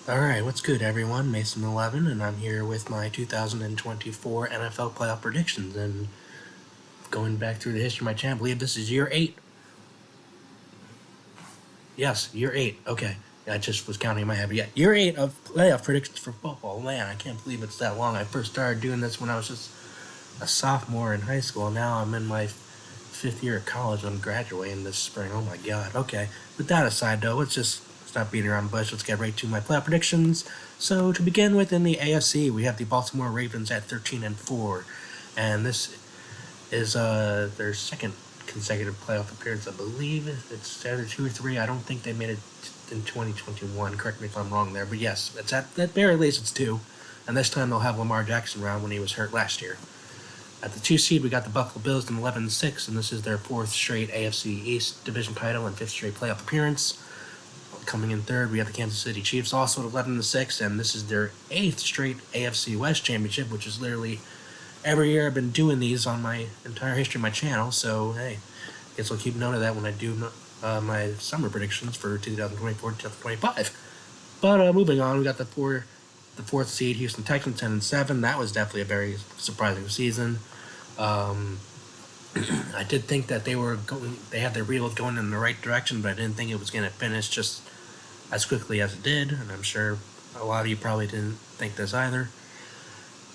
Alright, what's good everyone? Mason11, and I'm here with my 2024 NFL playoff predictions. And going back through the history of my channel, I believe this is year 8. Yes, year 8. Okay. I just was counting in my head. Yeah, year 8 of playoff predictions for football. Man, I can't believe it's that long. I first started doing this when I was just a sophomore in high school. Now I'm in my 5th year of college. I'm graduating this spring. Oh my god. Okay. With that aside, though, let's just stop beating around the bush. Let's get right to my playoff predictions. So to begin with, in the AFC, we have the Baltimore Ravens at 13-4, and this is their second consecutive playoff appearance. I believe it's either 2 or 3. I don't think they made it in 2021. Correct me if I'm wrong there, but yes, it's at very least it's 2, and this time they'll have Lamar Jackson around when he was hurt last year. At the 2 seed, we got the Buffalo Bills in 11-6, and this is their 4th straight AFC East division title and 5th straight playoff appearance. Coming in third, we have the Kansas City Chiefs, also at 11-6, and this is their 8th straight AFC West championship, which is literally every year I've been doing these on my entire history of my channel. So hey, I guess I'll keep note of that when I do my summer predictions for 2024-2025. But moving on, we got the 4th seed Houston Texans 10-7. That was definitely a very surprising season. I did think that they had their rebuild going in the right direction, but I didn't think it was going to finish just as quickly as it did, and I'm sure a lot of you probably didn't think this either.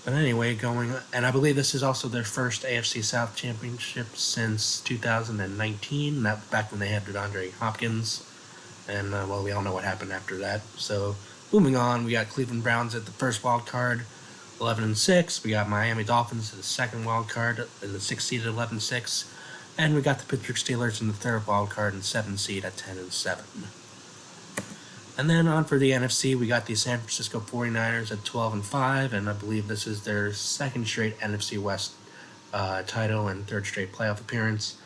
But anyway, and I believe this is also their first AFC South championship since 2019, that back when they had DeAndre Hopkins, and well, we all know what happened after that. So moving on, we got Cleveland Browns at the first wild card, 11-6. We got Miami Dolphins at the second wild card in the 6th seed at 11-6, and we got the Pittsburgh Steelers in the third wild card and 7th seed at 10-7. And then on for the NFC, we got the San Francisco 49ers at 12-5, and I believe this is their second straight NFC West title and third straight playoff appearance.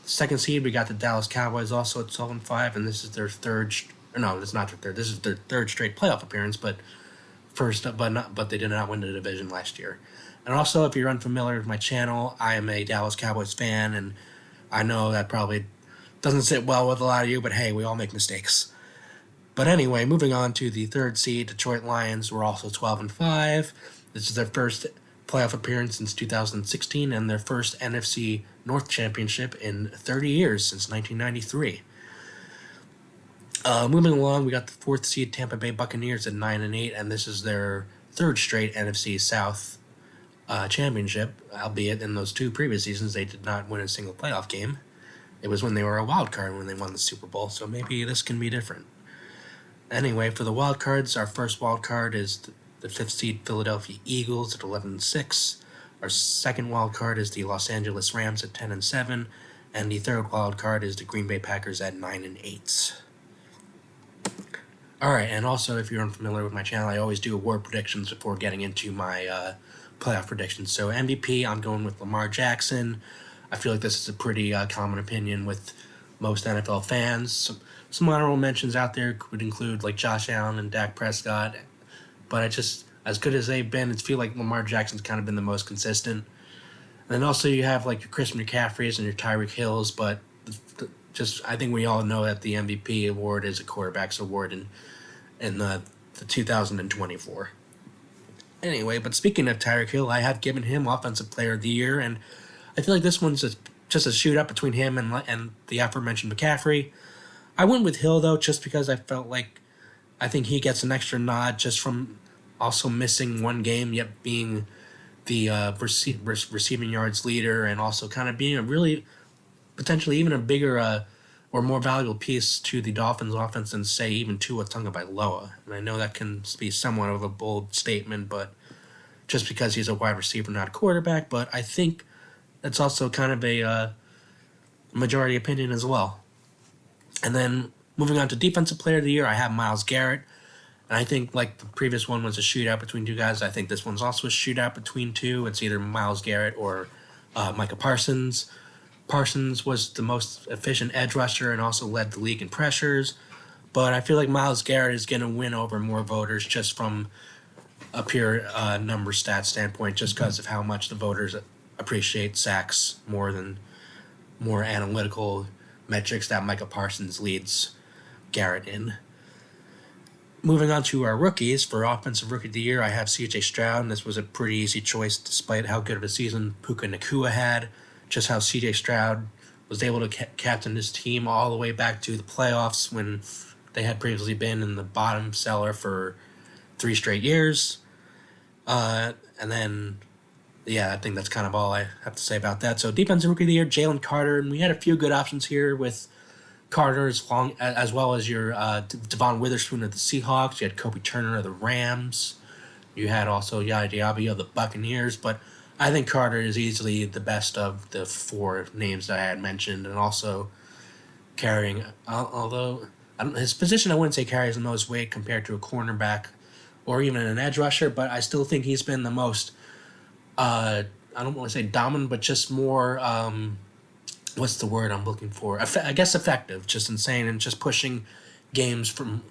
Second seed, we got the Dallas Cowboys also at 12-5, and this is their third. No, it's not their third. This is their third straight playoff appearance, but they did not win the division last year. And also, if you're unfamiliar with my channel, I am a Dallas Cowboys fan, and I know that probably doesn't sit well with a lot of you, but hey, we all make mistakes. But anyway, moving on to the third seed, Detroit Lions were also 12-5. This is their first playoff appearance since 2016 and their first NFC North championship in 30 years since 1993. Moving along, we got the 4th seed Tampa Bay Buccaneers at 9-8, and this is their third straight NFC South championship, albeit in those 2 previous seasons they did not win a single playoff game. It was when they were a wild card when they won the Super Bowl, so maybe this can be different. Anyway, for the wild cards, our first wild card is the 5th seed Philadelphia Eagles at 11-6. Our second wild card is the Los Angeles Rams at 10-7, and the third wild card is the Green Bay Packers at 9-8. Alright, and also if you're unfamiliar with my channel, I always do award predictions before getting into my playoff predictions. So MVP, I'm going with Lamar Jackson. I feel like this is a pretty common opinion with most NFL fans. Some honorable mentions out there would include like Josh Allen and Dak Prescott, but as good as they've been, I feel like Lamar Jackson's kind of been the most consistent. And then also you have like your Christian McCaffreys and your Tyreek Hills, but I think we all know that the MVP award is a quarterback's award in the 2024. Anyway, but speaking of Tyreek Hill, I have given him Offensive Player of the Year, and I feel like this one's just a shootout between him and the aforementioned McCaffrey. I went with Hill, though, just because I felt like I think he gets an extra nod just from also missing one game, yet being the receiving yards leader and also kind of being a really, potentially even a bigger or more valuable piece to the Dolphins offense than, say, even Tua Tagovailoa. And I know that can be somewhat of a bold statement, but just because he's a wide receiver, not a quarterback, but I think that's also kind of a majority opinion as well. And then moving on to Defensive Player of the Year, I have Myles Garrett. And I think like the previous one was a shootout between 2 guys, I think this one's also a shootout between 2. It's either Myles Garrett or Micah Parsons. Parsons was the most efficient edge rusher and also led the league in pressures. But I feel like Myles Garrett is going to win over more voters just from a pure number stat standpoint, just because of how much the voters appreciate sacks more than more analytical metrics that Micah Parsons leads Garrett in. moving on to our rookies, for Offensive Rookie of the Year, I have C.J. Stroud, and this was a pretty easy choice despite how good of a season Puka Nacua had. Just how C.J. Stroud was able to captain his team all the way back to the playoffs when they had previously been in the bottom cellar for 3 straight years. And then, yeah, I think that's kind of all I have to say about that. So Defensive Rookie of the Year, Jalen Carter, and we had a few good options here with Carter as well as your Devon Witherspoon of the Seahawks. You had Kobe Turner of the Rams. You had also Yaya Diaby of the Buccaneers. But I think Carter is easily the best of the 4 names that I had mentioned, and also carrying, although his position I wouldn't say carries the most weight compared to a cornerback or even an edge rusher, but I still think he's been the most, I don't want to say dominant, but just more, what's the word I'm looking for? I guess effective, just insane, and just pushing games from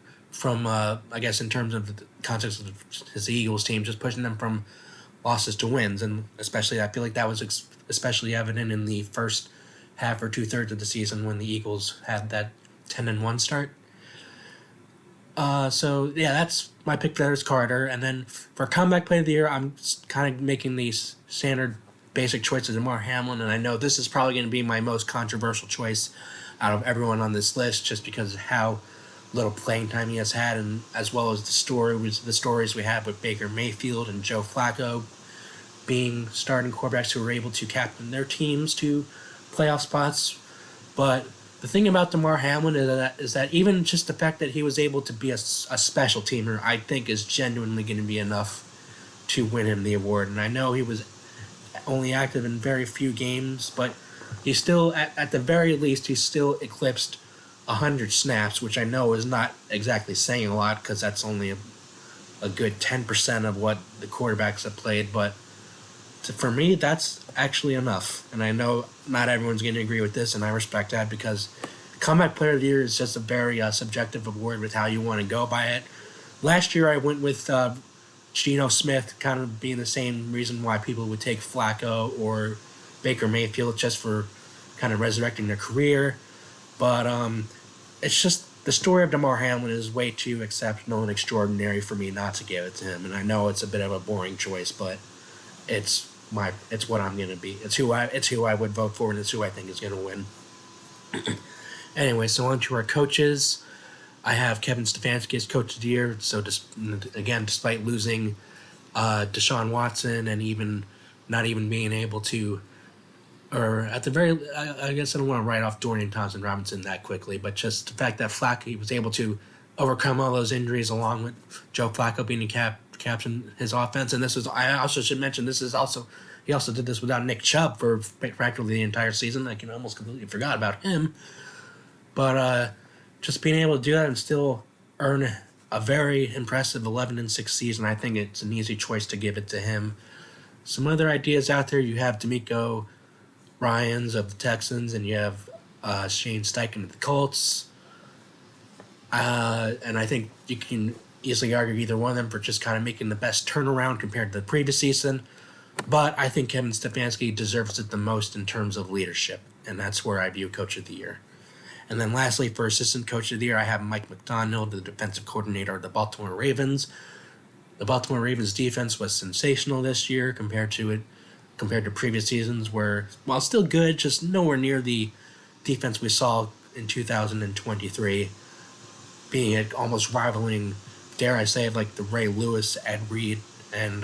I guess in terms of the context of his Eagles team, just pushing them from losses to wins, and especially I feel like that was especially evident in the first half or 2/3 of the season when the Eagles had that 10-1 start. So yeah, that's my pick. There is Carter, and then for Comeback Player of the Year, I'm kind of making these standard basic choices of Damar Hamlin, and I know this is probably going to be my most controversial choice out of everyone on this list, just because of how little playing time he has had, and as well as the stories we have with Baker Mayfield and Joe Flacco being starting quarterbacks who were able to captain their teams to playoff spots. But the thing about Damar Hamlin is that even just the fact that he was able to be a special teamer, I think is genuinely going to be enough to win him the award. And I know he was only active in very few games, but he's still, at the very least, he's still eclipsed 100 snaps, which I know is not exactly saying a lot because that's only a good 10% of what the quarterbacks have played. But for me, that's actually enough. And I know not everyone's going to agree with this, and I respect that because Comeback Player of the Year is just a very subjective award with how you want to go by it. Last year, I went with Geno Smith, kind of being the same reason why people would take Flacco or Baker Mayfield, just for kind of resurrecting their career. But it's just the story of Damar Hamlin is way too exceptional and extraordinary for me not to give it to him. And I know it's a bit of a boring choice, but it's what I'm gonna be. It's who I would vote for, and it's who I think is gonna win. Anyway, so on to our coaches. I have Kevin Stefanski as Coach of the Year. So despite losing Deshaun Watson and even not even being able to, or at the very, I guess I don't want to write off Dorian Thompson-Robinson that quickly, but just the fact that Flacco was able to overcome all those injuries along with Joe Flacco being captain his offense. And I also should mention, he also did this without Nick Chubb for practically the entire season. I can almost completely forgot about him. But just being able to do that and still earn a very impressive 11-6 season, I think it's an easy choice to give it to him. Some other ideas out there, you have D'Amico Ryans of the Texans, and you have Shane Steichen of the Colts. And I think you can easily argue either one of them for just kind of making the best turnaround compared to the previous season. But I think Kevin Stefanski deserves it the most in terms of leadership, and that's where I view Coach of the Year. And then lastly, for Assistant Coach of the Year, I have Mike McDonald, the defensive coordinator of the Baltimore Ravens. The Baltimore Ravens defense was sensational this year compared to previous seasons where, while still good, just nowhere near the defense we saw in 2023, being it almost rivaling, dare I say, like the Ray Lewis, Ed Reed, and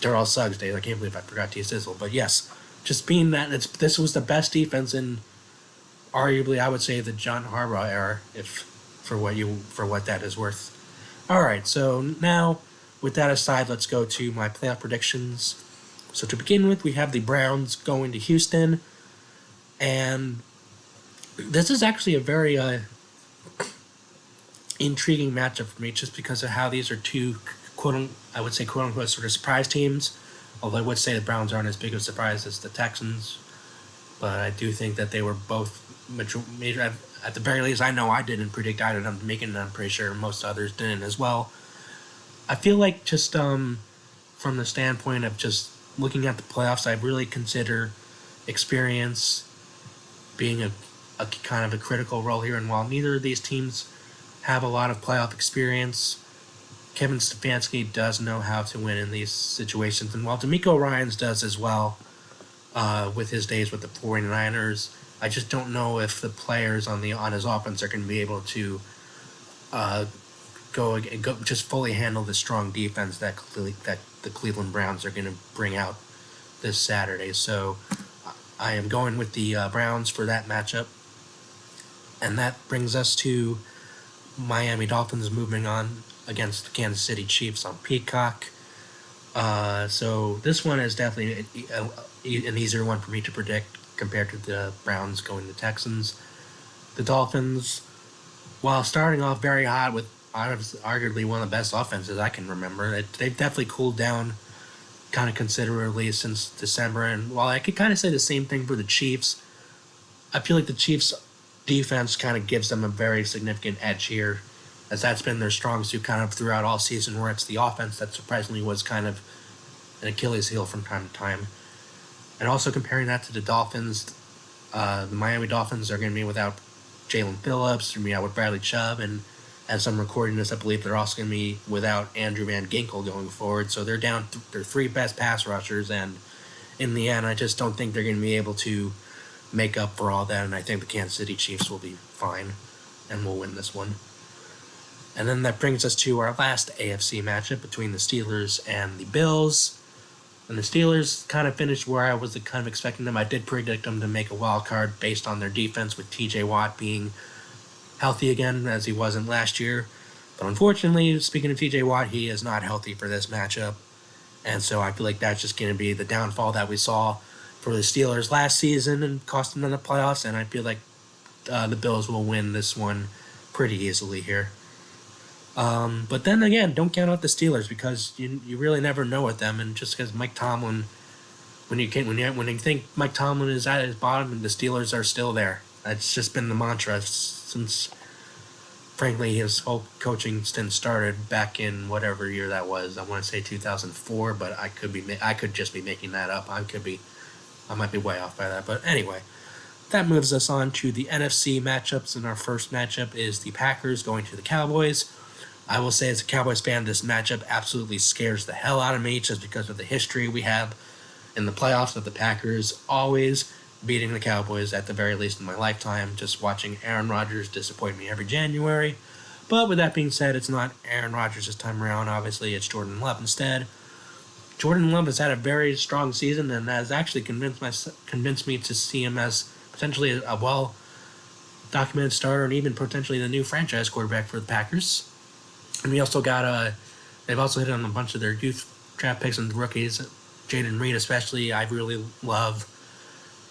Darrell Suggs days. I can't believe I forgot to use Sizzle. But yes, just being that this was the best defense in arguably, I would say, the John Harbaugh era, for what that is worth. All right, so now with that aside, let's go to my playoff predictions. So to begin with, we have the Browns going to Houston, and this is actually a very intriguing matchup for me, just because of how these are two quote unquote sort of surprise teams. Although I would say the Browns aren't as big of a surprise as the Texans, but I do think that they were both major. At the very least, I know I didn't predict either of them making it. I'm pretty sure most others didn't as well. I feel like just from the standpoint of just looking at the playoffs, I really consider experience being a kind of a critical role here. And while neither of these teams have a lot of playoff experience. Kevin Stefanski does know how to win in these situations, and while DeMeco Ryans does as well with his days with the 49ers, I just don't know if the players on his offense are going to be able to go just fully handle the strong defense that the Cleveland Browns are going to bring out this Saturday. So I am going with the Browns for that matchup. And that brings us to Miami Dolphins moving on against the Kansas City Chiefs on Peacock. So this one is definitely an easier one for me to predict compared to the Browns going to Texans. The Dolphins, while starting off very hot with arguably one of the best offenses I can remember, they've definitely cooled down kind of considerably since December. And while I could kind of say the same thing for the Chiefs, I feel like the Chiefs' defense kind of gives them a very significant edge here, as that's been their strong suit kind of throughout all season, where it's the offense that surprisingly was kind of an Achilles heel from time to time. And also comparing that to the Dolphins, the Miami Dolphins are going to be without Jalen Phillips, they're going to be out with Bradley Chubb, and as I'm recording this, I believe they're also going to be without Andrew Van Ginkel going forward. So they're down their three best pass rushers, and in the end, I just don't think they're going to be able to make up for all that, and I think the Kansas City Chiefs will be fine and will win this one. And then that brings us to our last AFC matchup between the Steelers and the Bills. And the Steelers kind of finished where I was kind of expecting them. I did predict them to make a wild card based on their defense, with TJ Watt being healthy again as he wasn't last year. But unfortunately, speaking of TJ Watt, he is not healthy for this matchup. And so I feel like that's just going to be the downfall that we saw for the Steelers last season and cost them in the playoffs. And I feel like the Bills will win this one pretty easily here. But then again, don't count out the Steelers, because you really never know with them. And just because Mike Tomlin, when you think Mike Tomlin is at his bottom, and the Steelers are still there. That's just been the mantra since, frankly, his whole coaching stint started back in whatever year that was. I want to say 2004, but I could just be making that up. I might be way off by that. But anyway, that moves us on to the NFC matchups, and our first matchup is the Packers going to the Cowboys. I will say, as a Cowboys fan, this matchup absolutely scares the hell out of me, just because of the history we have in the playoffs of the Packers always beating the Cowboys, at the very least in my lifetime, just watching Aaron Rodgers disappoint me every January. But with that being said, it's not Aaron Rodgers this time around. Obviously, it's Jordan Love instead. Jordan Love has had a very strong season and has actually convinced me to see him as potentially a well-documented starter, and even potentially the new franchise quarterback for the Packers. And we also got they've also hit on a bunch of their youth draft picks and rookies. Jaden Reed especially, I really love.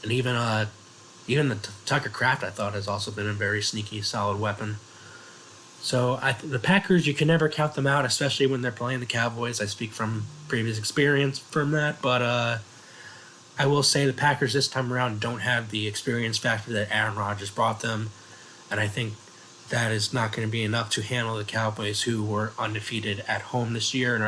And even the Tucker Kraft, I thought, has also been a very sneaky, solid weapon. So the Packers, you can never count them out, especially when they're playing the Cowboys. I speak from previous experience from that. But I will say the Packers this time around don't have the experience factor that Aaron Rodgers brought them. And I think that is not going to be enough to handle the Cowboys, who were undefeated at home this year and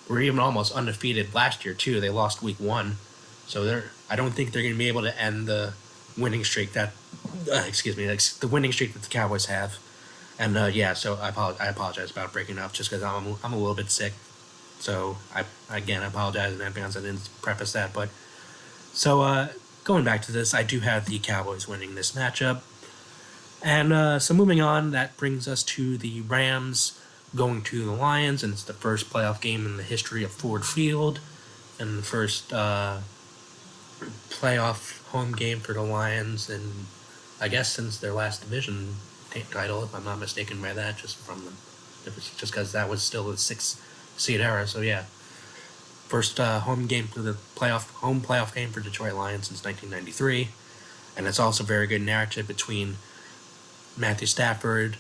were even almost undefeated last year too. They lost week 1, so I don't think they're going to be able to end the winning streak that the winning streak that the Cowboys have. And so I apologize about breaking up, just because I'm a little bit sick. So I apologize in advance. I didn't preface that, but so going back to this, I do have the Cowboys winning this matchup. And so moving on, that brings us to the Rams going to the Lions, and it's the first playoff game in the history of Ford Field, and the first playoff home game for the Lions, and I guess since their last division title, if I'm not mistaken by that, just because that was still the 6th seed era. So yeah, first home game for the playoff game for Detroit Lions since 1993, and it's also a very good narrative between Matthew Stafford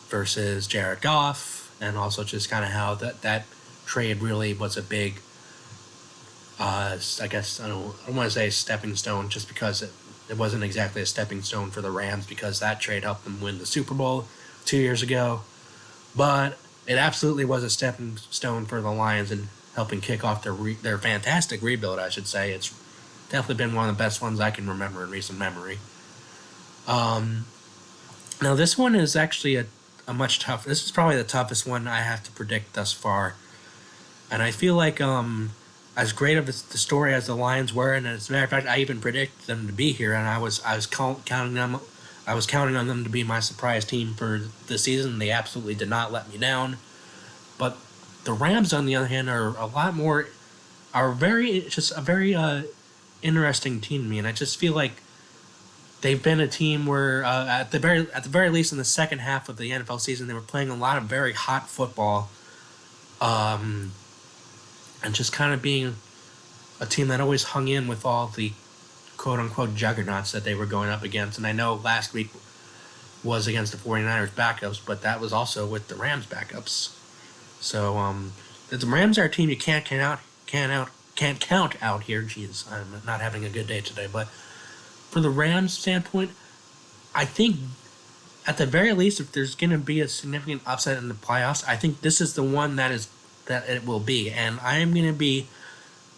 versus Jared Goff, and also just kind of how that trade really was a big, I guess, I don't want to say stepping stone, just because it wasn't exactly a stepping stone for the Rams, because that trade helped them win the Super Bowl 2 years ago, but it absolutely was a stepping stone for the Lions in helping kick off their fantastic rebuild, I should say. It's definitely been one of the best ones I can remember in recent memory. Now, this one is actually a much tough. This is probably the toughest one I have to predict thus far, and I feel like as great of the story as the Lions were, and as a matter of fact, I even predicted them to be here, and I was counting them. I was counting on them to be my surprise team for the season. They absolutely did not let me down. But the Rams, on the other hand, are a lot more, are very just a very interesting team to me, and I just feel like they've been a team where at the very least in the second half of the NFL season they were playing a lot of very hot football, um, and just kind of being a team that always hung in with all the quote unquote juggernauts that they were going up against. And I know last week was against the 49ers backups, but that was also with the Rams backups. So the Rams are a team you can't count out here. Jeez, I'm not having a good day today. But for the Rams standpoint, I think at the very least, if there's going to be a significant upset in the playoffs, I think this is the one that it will be, and I am going to be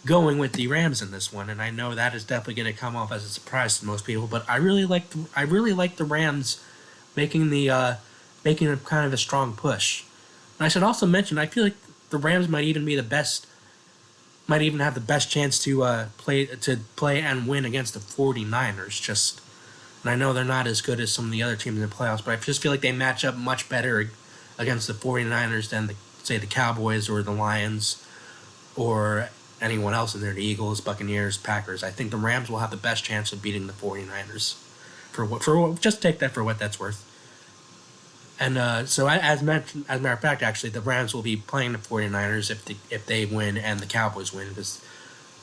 going with the Rams in this one, and I know that is definitely going to come off as a surprise to most people. But I really like the Rams making making a kind of a strong push. And I should also mention, I feel like the Rams might even have the best chance to play and win against the 49ers. And I know they're not as good as some of the other teams in the playoffs, but I just feel like they match up much better against the 49ers than say the Cowboys or the Lions or anyone else in there, the Eagles, Buccaneers, Packers. I think the Rams will have the best chance of beating the 49ers. Just take that for what that's worth. And so, as mentioned, as a matter of fact, actually, the Rams will be playing the 49ers if they win and the Cowboys win, because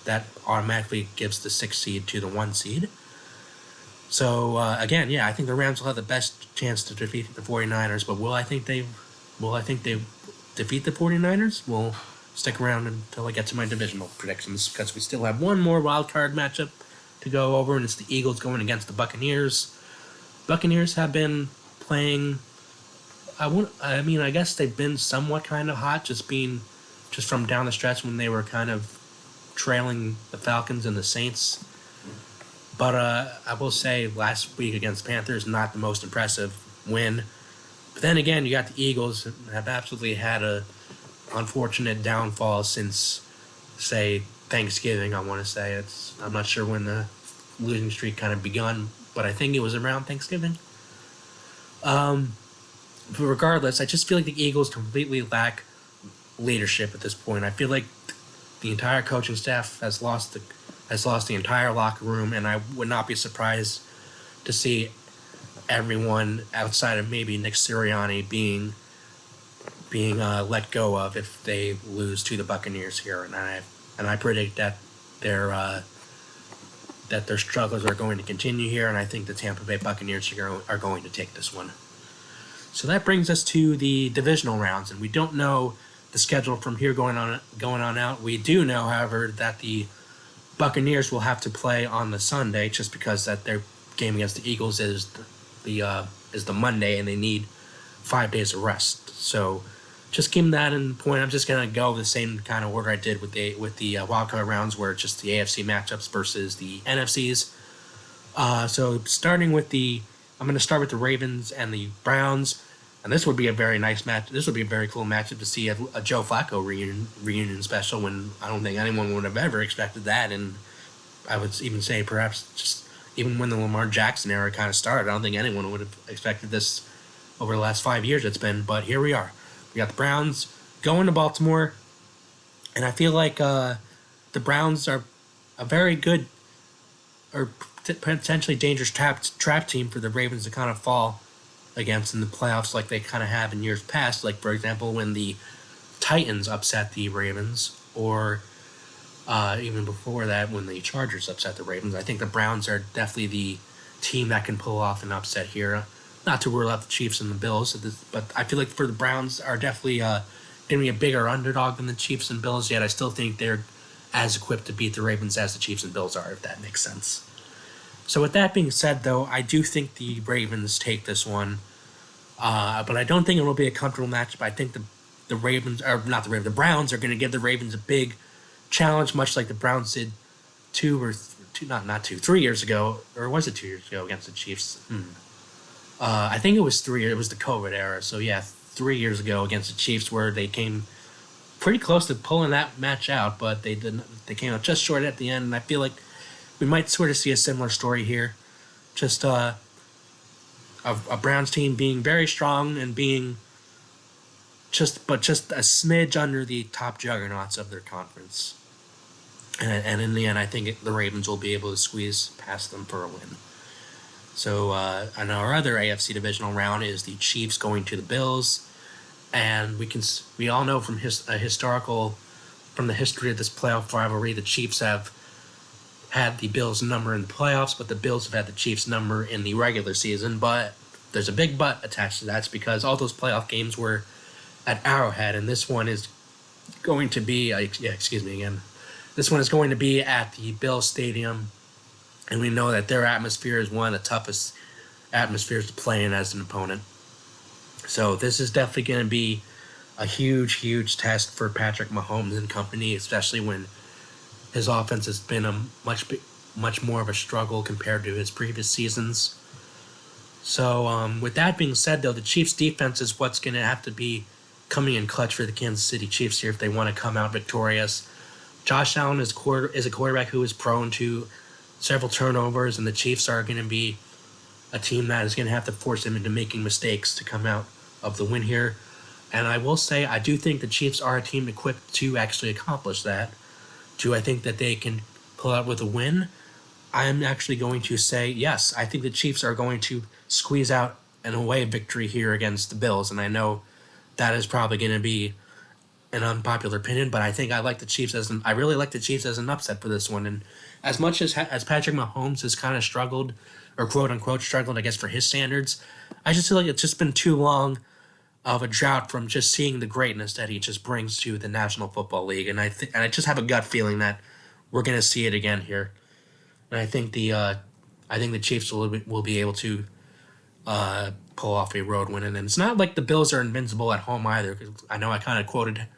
that automatically gives the 6th seed to the 1 seed. So, again, yeah, I think the Rams will have the best chance to defeat the 49ers, but will I think they defeat the 49ers? We'll stick around until I get to my divisional predictions, because we still have one more wild card matchup to go over, and it's the Eagles going against the Buccaneers. Buccaneers have been playing. I guess they've been somewhat kind of hot, just from down the stretch when they were kind of trailing the Falcons and the Saints. But I will say last week against Panthers, not the most impressive win. But then again, you got the Eagles have absolutely had a unfortunate downfall since, say, Thanksgiving. I want to say I'm not sure when the losing streak kind of begun, but I think it was around Thanksgiving. But regardless, I just feel like the Eagles completely lack leadership at this point. I feel like the entire coaching staff has lost the entire locker room, and I would not be surprised to see everyone outside of maybe Nick Sirianni being let go of if they lose to the Buccaneers here. And I predict that their struggles are going to continue here, and I think the Tampa Bay Buccaneers are going to take this one. So that brings us to the divisional rounds, and we don't know the schedule from here going on out. We do know, however, that the Buccaneers will have to play on the Sunday, just because that their game against the Eagles is the Monday, and they need 5 days of rest. So just keeping that in point, I'm just gonna go the same kind of order I did with the wildcard rounds, where it's just the AFC matchups versus the NFCs. So starting with I'm going to start with the Ravens and the Browns, and this would be a very nice match. This would be a very cool matchup to see a Joe Flacco reunion special, when I don't think anyone would have ever expected that, and I would even say perhaps just even when the Lamar Jackson era kind of started, I don't think anyone would have expected this over the last 5 years it's been, but here we are. We got the Browns going to Baltimore, and I feel like the Browns are a very good or potentially dangerous trap team for the Ravens to kind of fall against in the playoffs, like they kind of have in years past. Like, for example, when the Titans upset the Ravens, or even before that when the Chargers upset the Ravens. I think the Browns are definitely the team that can pull off an upset here. Not to rule out the Chiefs and the Bills, but I feel like for the Browns are definitely going to be a bigger underdog than the Chiefs and Bills, yet I still think they're as equipped to beat the Ravens as the Chiefs and Bills are, if that makes sense. So with that being said, though, I do think the Ravens take this one, but I don't think it will be a comfortable match. But I think the Ravens, or not the Ravens, the Browns are going to give the Ravens a big challenge, much like the Browns did 3 years ago, or was it 2 years ago against the Chiefs? I think it was 3 years. It was the COVID era. So yeah, 3 years ago against the Chiefs, where they came pretty close to pulling that match out, but they didn't. They came out just short at the end, and I feel like we might sort of see a similar story here. Just a Browns team being very strong and being just a smidge under the top juggernauts of their conference. And in the end, I think the Ravens will be able to squeeze past them for a win. So, and our other AFC divisional round is the Chiefs going to the Bills, and we all know from from the history of this playoff rivalry, the Chiefs have had the Bills' number in the playoffs, but the Bills have had the Chiefs' number in the regular season. But there's a big but attached to that. It's because all those playoff games were at Arrowhead, and this one is going to be excuse me again. This one is going to be at the Bills Stadium, and we know that their atmosphere is one of the toughest atmospheres to play in as an opponent. So this is definitely going to be a huge, huge test for Patrick Mahomes and company, especially when his offense has been a much more of a struggle compared to his previous seasons. So with that being said, though, the Chiefs' defense is what's going to have to be coming in clutch for the Kansas City Chiefs here if they want to come out victorious. Josh Allen is a quarterback who is prone to several turnovers, and the Chiefs are going to be a team that is going to have to force him into making mistakes to come out of the win here. And I will say, I do think the Chiefs are a team equipped to actually accomplish that. Do I think that they can pull out with a win? I am actually going to say yes. I think the Chiefs are going to squeeze out an away victory here against the Bills, and I know that is probably going to be an unpopular opinion, but I think I really like the Chiefs as an upset for this one. And as much as Patrick Mahomes has kind of struggled, or quote unquote struggled, I guess for his standards, I just feel like it's just been too long of a drought from just seeing the greatness that he just brings to the National Football League, and I just have a gut feeling that we're going to see it again here. And I think the Chiefs will be able to pull off a road win, and it's not like the Bills are invincible at home either. Cause I know I kind of quoted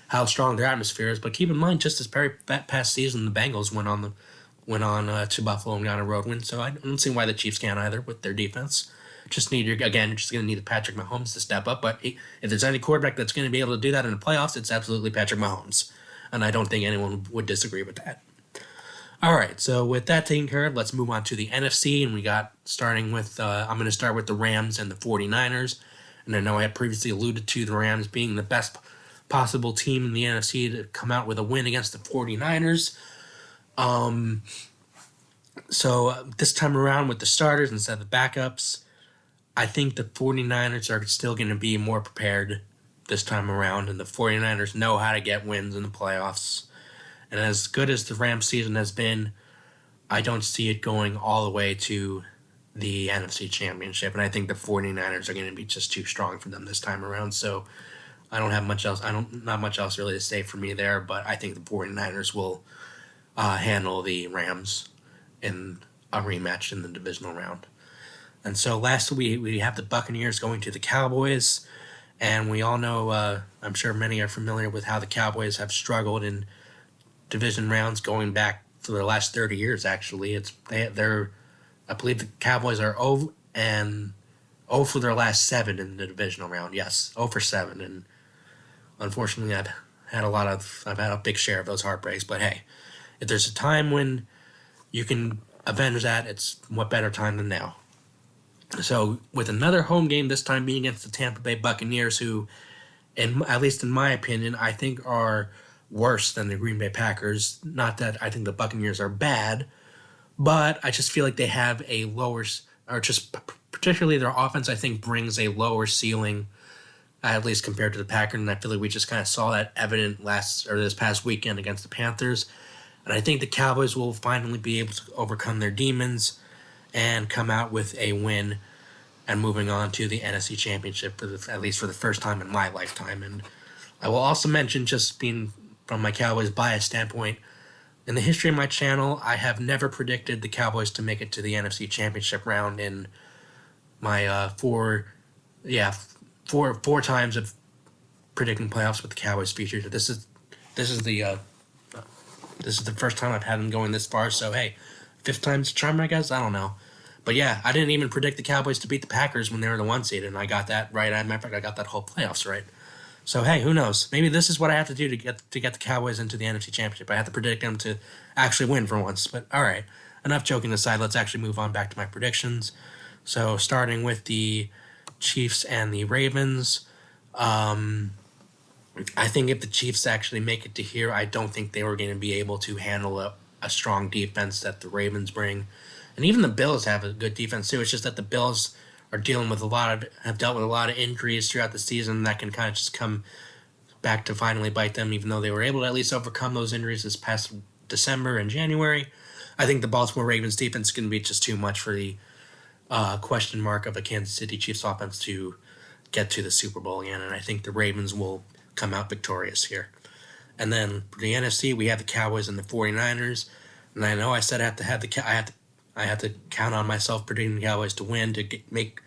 how strong their atmosphere is, but keep in mind, just this very past season, the Bengals went on to Buffalo and got a road win. So I don't see why the Chiefs can't either with their defense. Just you're just going to need Patrick Mahomes to step up. But if there's any quarterback that's going to be able to do that in the playoffs, it's absolutely Patrick Mahomes, and I don't think anyone would disagree with that. All right, so with that taken care of, let's move on to the NFC, and I'm going to start with the Rams and the 49ers. And I know I had previously alluded to the Rams being the best possible team in the NFC to come out with a win against the 49ers. So this time around with the starters instead of the backups, I think the 49ers are still going to be more prepared this time around, and the 49ers know how to get wins in the playoffs. And as good as the Rams season has been, I don't see it going all the way to the NFC Championship. And I think the 49ers are going to be just too strong for them this time around. So I don't have much else. Not much else really to say for me there, but I think the 49ers will handle the Rams in a rematch in the divisional round. And so last we have the Buccaneers going to the Cowboys. And we all know, I'm sure many are familiar with how the Cowboys have struggled in division rounds going back for the last 30 years. Actually, I believe the Cowboys are 0 for their last 7 in the divisional round. Yes, 0 for 7, and unfortunately, I've had a big share of those heartbreaks. But hey, if there's a time when you can avenge that, it's what better time than now. So with another home game, this time being against the Tampa Bay Buccaneers, who, at least in my opinion, I think are worse than the Green Bay Packers. Not that I think the Buccaneers are bad, but I just feel like they have a lower, or just particularly their offense, I think brings a lower ceiling, at least compared to the Packers. And I feel like we just kind of saw that evident this past weekend against the Panthers. And I think the Cowboys will finally be able to overcome their demons and come out with a win and moving on to the NFC Championship, at least for the first time in my lifetime. And I will also mention, just being from my Cowboys bias standpoint, in the history of my channel, I have never predicted the Cowboys to make it to the NFC Championship round in my four times of predicting playoffs with the Cowboys featured. This is the first time I've had them going this far. So hey, 5th time's a charm, I guess. I don't know, But yeah, I didn't even predict the Cowboys to beat the Packers when they were the 1 seed, and I got that right. I got that whole playoffs right. So hey, who knows? Maybe this is what I have to do to get the Cowboys into the NFC Championship. I have to predict them to actually win for once. But all right, enough joking aside. Let's actually move on back to my predictions. So starting with the Chiefs and the Ravens, I think if the Chiefs actually make it to here, I don't think they were going to be able to handle a strong defense that the Ravens bring, and even the Bills have a good defense too. It's just that the Bills are dealing with have dealt with a lot of injuries throughout the season that can kind of just come back to finally bite them, even though they were able to at least overcome those injuries this past December and January. I think the Baltimore Ravens defense is going to be just too much for the question mark of a Kansas City Chiefs offense to get to the Super Bowl again, and I think the Ravens will come out victorious here. And then for the NFC, we have the Cowboys and the 49ers, and I know I said I have to count on myself predicting the Cowboys to win to make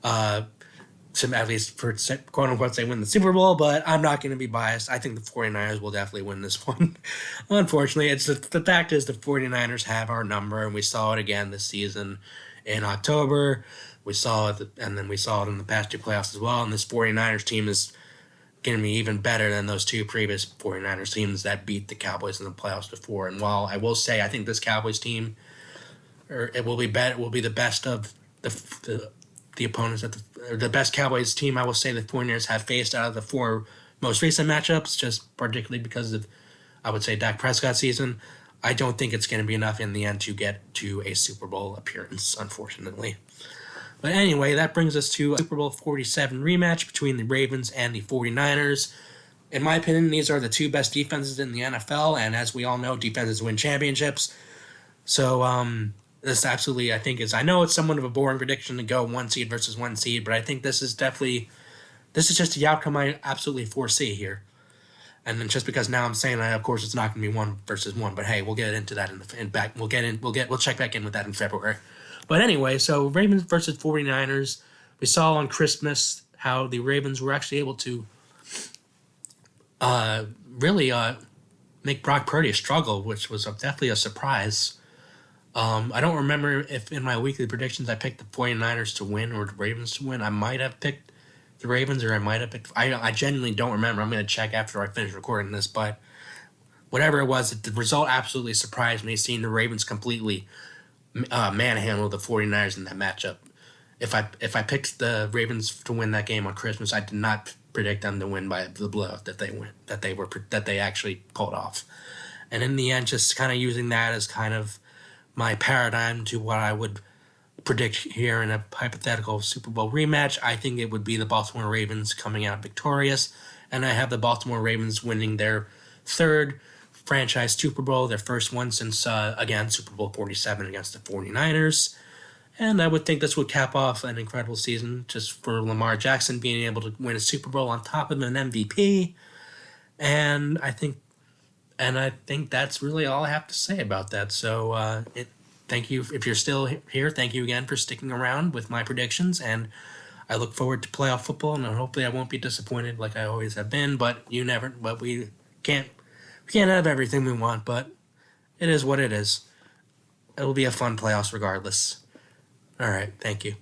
some, at least for quote unquote, say win the Super Bowl, but I'm not going to be biased. I think the 49ers will definitely win this one. Unfortunately, the fact is the 49ers have our number, and we saw it again this season in October. We saw it, and then we saw it in the past 2 playoffs as well, and this 49ers team is going to be even better than those 2 previous 49ers teams that beat the Cowboys in the playoffs before. And while I will say I think this Cowboys team, it will be the best of the opponents the best Cowboys team I will say the 49ers have faced out of the 4 most recent matchups, just particularly because of, I would say, Dak Prescott's season. I don't think it's going to be enough in the end to get to a Super Bowl appearance, unfortunately. But anyway, that brings us to a Super Bowl 47 rematch between the Ravens and the 49ers. In my opinion, these are the 2 best defenses in the NFL, and as we all know, defenses win championships. So, this absolutely, I know it's somewhat of a boring prediction to go 1 seed versus 1 seed, but I think this is just the outcome I absolutely foresee here. And then just because now I'm saying that, of course, it's not going to be 1 versus 1, but hey, we'll get into that we'll check back in with that in February. But anyway, so Ravens versus 49ers, we saw on Christmas how the Ravens were actually able to really make Brock Purdy struggle, which was definitely a surprise. I don't remember if in my weekly predictions I picked the 49ers to win or the Ravens to win. I might have picked the Ravens, or I might have picked... I genuinely don't remember. I'm going to check after I finish recording this, but whatever it was, the result absolutely surprised me, seeing the Ravens completely manhandle the 49ers in that matchup. If I picked the Ravens to win that game on Christmas, I did not predict them to win by the blowout that they actually pulled off. And in the end, just kind of using that as kind of my paradigm to what I would predict here in a hypothetical Super Bowl rematch, I think it would be the Baltimore Ravens coming out victorious, and I have the Baltimore Ravens winning their 3rd franchise Super Bowl, their first one since, again, Super Bowl 47 against the 49ers. And I would think this would cap off an incredible season just for Lamar Jackson being able to win a Super Bowl on top of an MVP. And I think that's really all I have to say about that. So thank you. If you're still here, thank you again for sticking around with my predictions. And I look forward to playoff football, and hopefully I won't be disappointed like I always have been. But we can't have everything we want, but it is what it is. It'll be a fun playoffs regardless. All right, thank you.